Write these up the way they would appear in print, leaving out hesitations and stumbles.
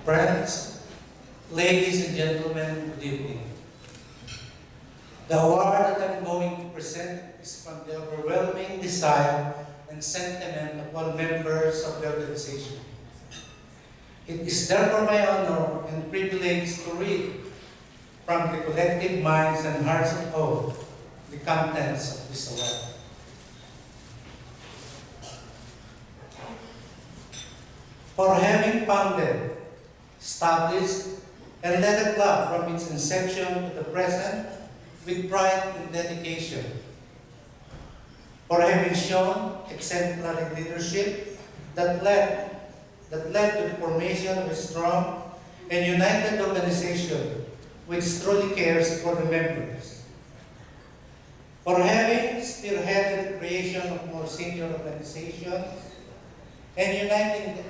Friends, ladies and gentlemen, good evening. The award that I'm going to present is from the overwhelming desire and sentiment of all members of the organization. It is therefore my honor and privilege to read from the collective minds and hearts of all the contents of this award. For having founded, established, and led the club from its inception to the present with pride and dedication. For having shown exemplary leadership that led to the formation of a strong and united organization which truly cares for the members. For having spearheaded the creation of more senior organizations and uniting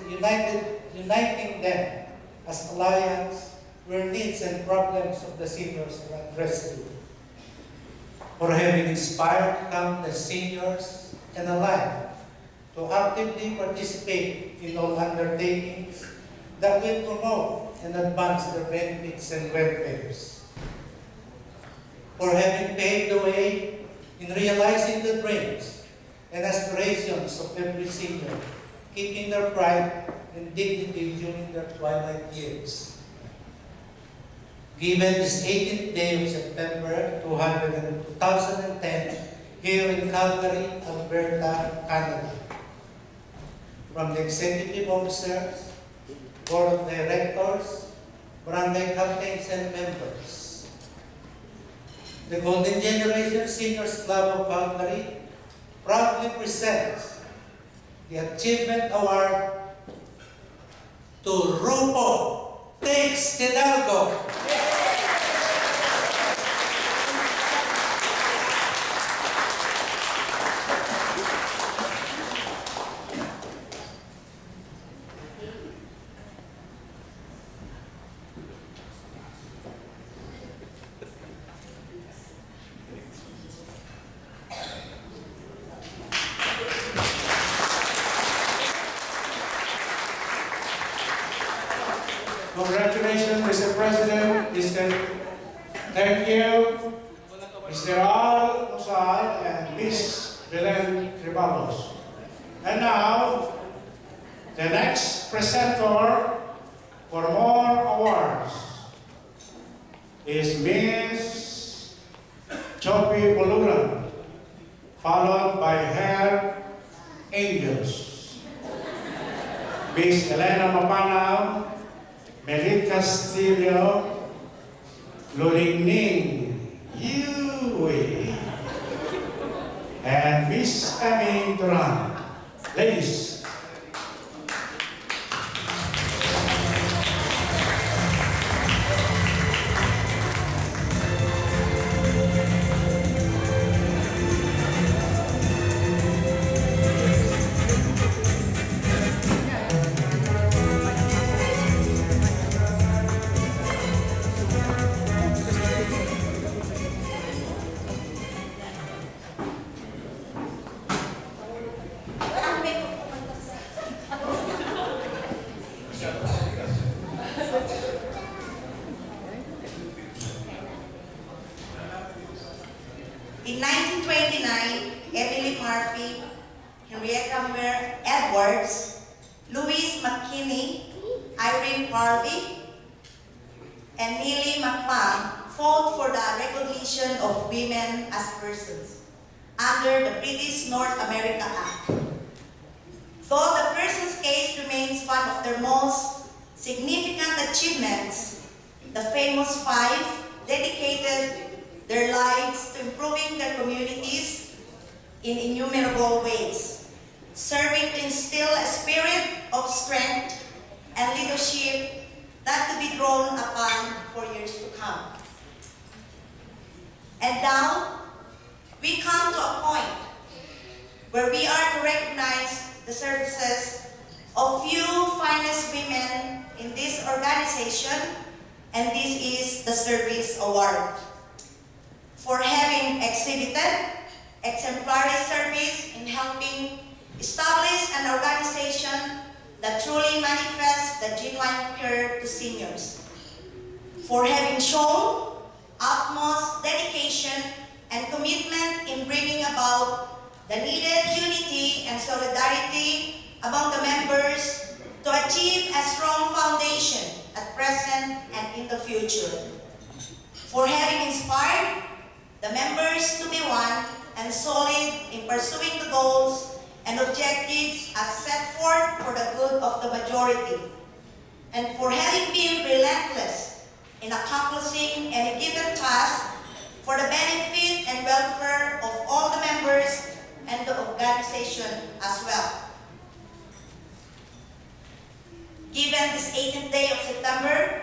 them as alliance where needs and problems of the seniors are addressed. For having inspired countless seniors and alike to actively participate in all undertakings that will promote and advance their benefits and welfares. For having paved the way in realizing the dreams and aspirations of every senior, keeping their pride and dignity during their twilight years. Given this 18th day of September 2010 here in Calgary, Alberta, Canada, from the executive officers, board of directors, barangay captains and members, the Golden Generation Seniors Club of Calgary proudly presents the Achievement Award to Rupo Tex Hidalgo. Congratulations, Mr. President, thank you, Mr. Al Osal and Ms. Belen Ribalos. And now, the next presenter for more awards is Ms. Chopi Boluran, followed by her angels, Ms. Elena Mapanao, Melit Castillo, Lulingning Yui, and Miss Amy Duran. Ladies. In 1929, Emily Murphy, Henrietta Edwards, Louise McKinney, Irene Harvey, and Neely McMahon fought for the recognition of women as persons under the British North America Act. Though the person's case remains one of their most significant achievements, the famous five dedicated their lives to improving their communities in innumerable ways, serving to instill a spirit of strength and leadership that to be drawn upon for years to come. And now, we come to a point where we are to recognize the services of few finest women in this organization, and this is the Service Award. For having exhibited exemplary service in helping establish an organization that truly manifests the the genuine care to seniors, for having shown utmost dedication and commitment in bringing about the needed unity and solidarity among the members to achieve a strong foundation at present and in the future, for having inspired the members to be one and solid in pursuing the goals and objectives as set forth for the good of the majority, and for having been relentless in accomplishing any given task for the benefit and welfare of all the members and the organization as well. Given this 18th day of September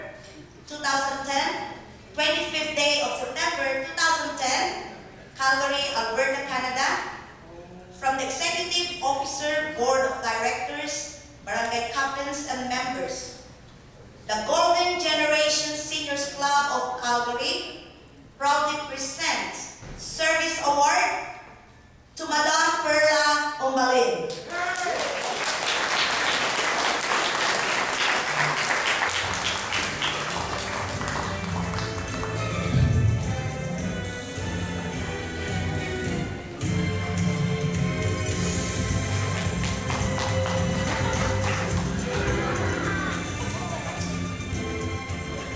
2010, 25th day of September 2010, Calgary, Alberta, Canada, from the Executive Officer, Board of Directors, Barangay Captains and Members, the Golden Generation Seniors Club of Calgary proudly presents Service Award to Madam Perla Umbalin.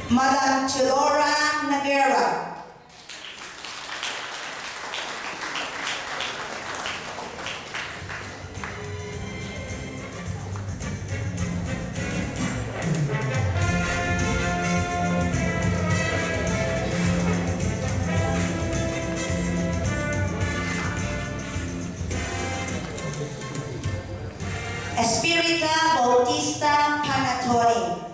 Madam Chilora Nagera. Espirita Bautista Panatoni.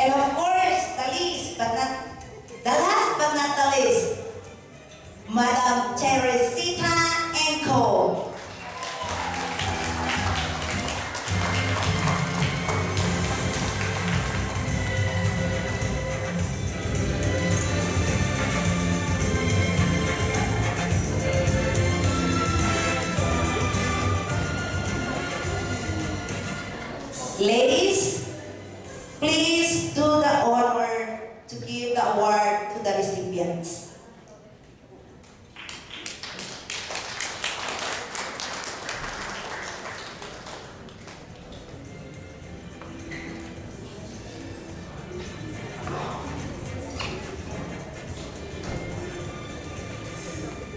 And of course, the last but not the least, Madam Teresita Enco. Ladies, please do the honor to give the award to the recipients.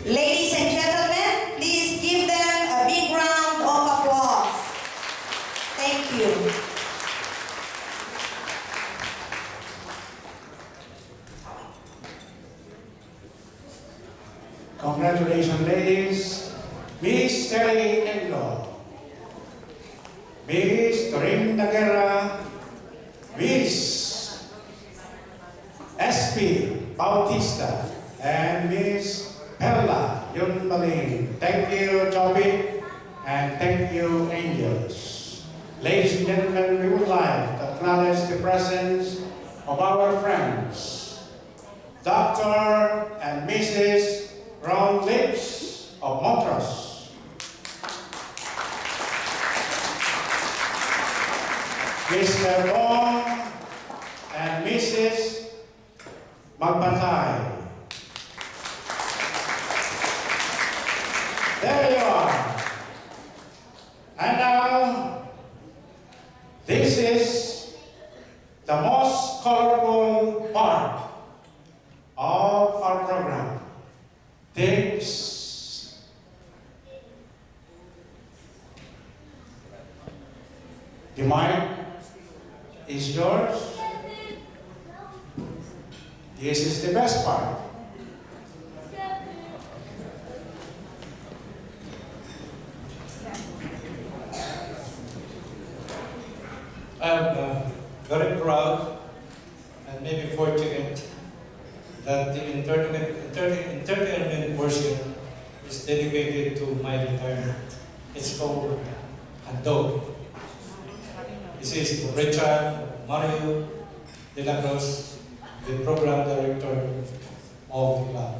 Ladies and gentlemen, please give them a big round of applause. Thank you. Congratulations, ladies. Miss Terry Englo, Miss Dorinda Guerra, Miss SP Bautista, and Miss Perla Yunmaling. Thank you, Joby, and thank you, angels. Ladies and gentlemen, we would like to acknowledge the presence of our friends, Dr. and Mrs. Ron Lips of Montrose. Mr. Bong and Mrs. Magpatay. There you are. And now, this is the most colorful part of our program. This the mic is yours. This is the best part. I'm very proud and maybe fortunate entertainment portion is dedicated to my retirement. It's called Handog. This is to Richard Mario de la Cruz, the program director of the club.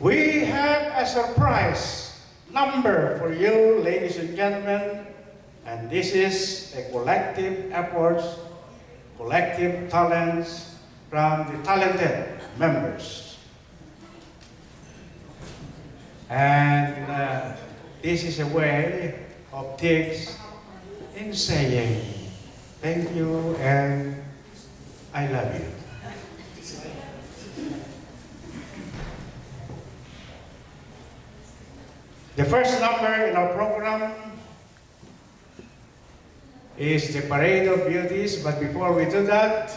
We have a surprise number for you, ladies and gentlemen, and this is a collective efforts, collective talents from the talented members. And this is a way of Tiggs in saying thank you and I love you. The first number in our program is the Parade of Beauties, but before we do that,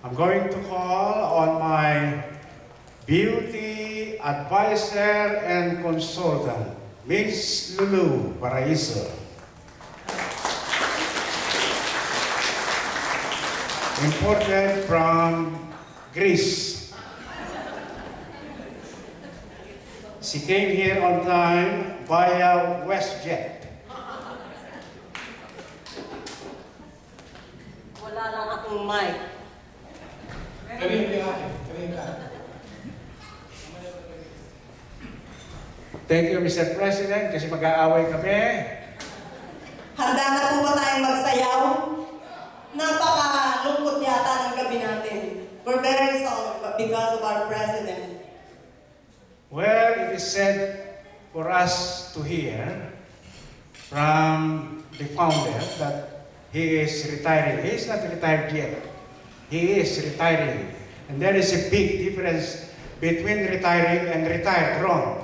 I'm going to call on my beauty advisor and consultant, Miss Lulu Paraiso. Imported from Greece. She came here on time via WestJet. Wala lang akong mic. Thank you, Mr. President, kasi mag-aaway kami. Handa na po ba tayong magsayaw? Napaka-lungkot yata ng gabi natin. We're very sorry because of our president. Well, it is said for us to hear from the founder that he is retiring. He is not retired yet. He is retiring. And there is a big difference between retiring and retired, Ron.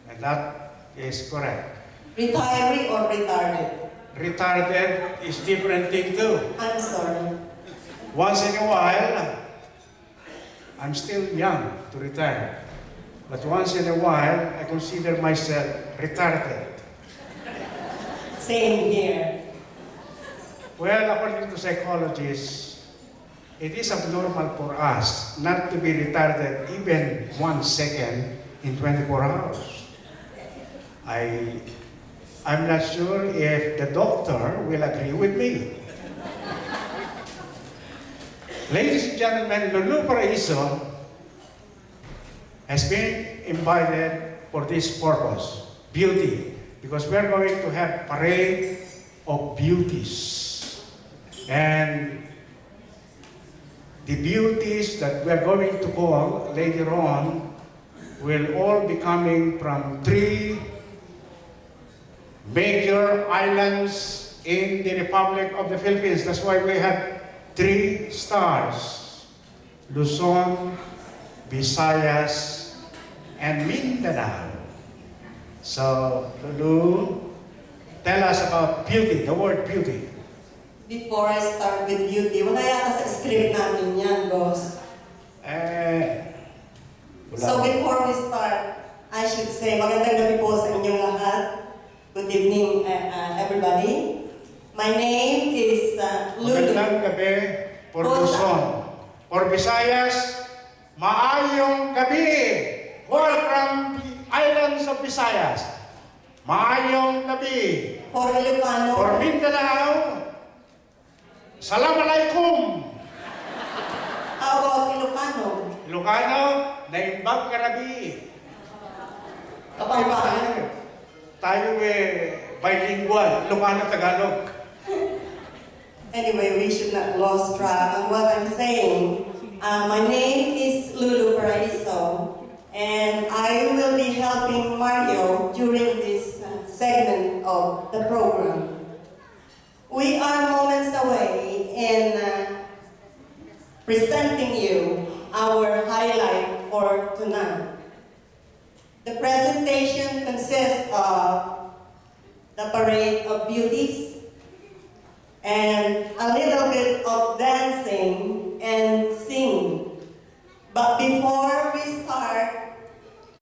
And that is correct. Retiree or retarded? Retarded is different thing too. I'm sorry. Once in a while, I'm still young to retire. But once in a while, I consider myself retarded. Same here. Well, according to psychologists, it is abnormal for us not to be retarded even 1 second in 24 hours. I'm not sure if the doctor will agree with me. Ladies and gentlemen, Lulu Paraiso has been invited for this purpose, beauty, because we're going to have parade of beauties. And the beauties that we're going to call later on will all be coming from 3 major islands in the Republic of the Philippines. That's why we have 3 stars: Luzon, Visayas, and Mindanao. So, Lulu, tell us about beauty, the word beauty. Before I start with beauty, wala yata sa script namin yan, boss. So before we start, I should say, magandang gabi po sa inyong lahat. Good evening, everybody. My name is Lulu. Magandang gabi for Luzon. For Visayas, maayong gabi. Welcome the islands of Visayas. Maayong gabi. For Ilocano. For Mindanao, Assalamualaikum. How about Ilocano? Ilocano, naimbag karabi. Kapampangan. Tayo bilingual, Ilocano, Tagalog. Anyway, we should not lose track on what I'm saying. My name is Lulu Paraiso, and I will be helping Mario during this segment of the program. We are moments away in presenting you our highlight for tonight. The presentation consists of the Parade of Beauties and a little bit of dancing and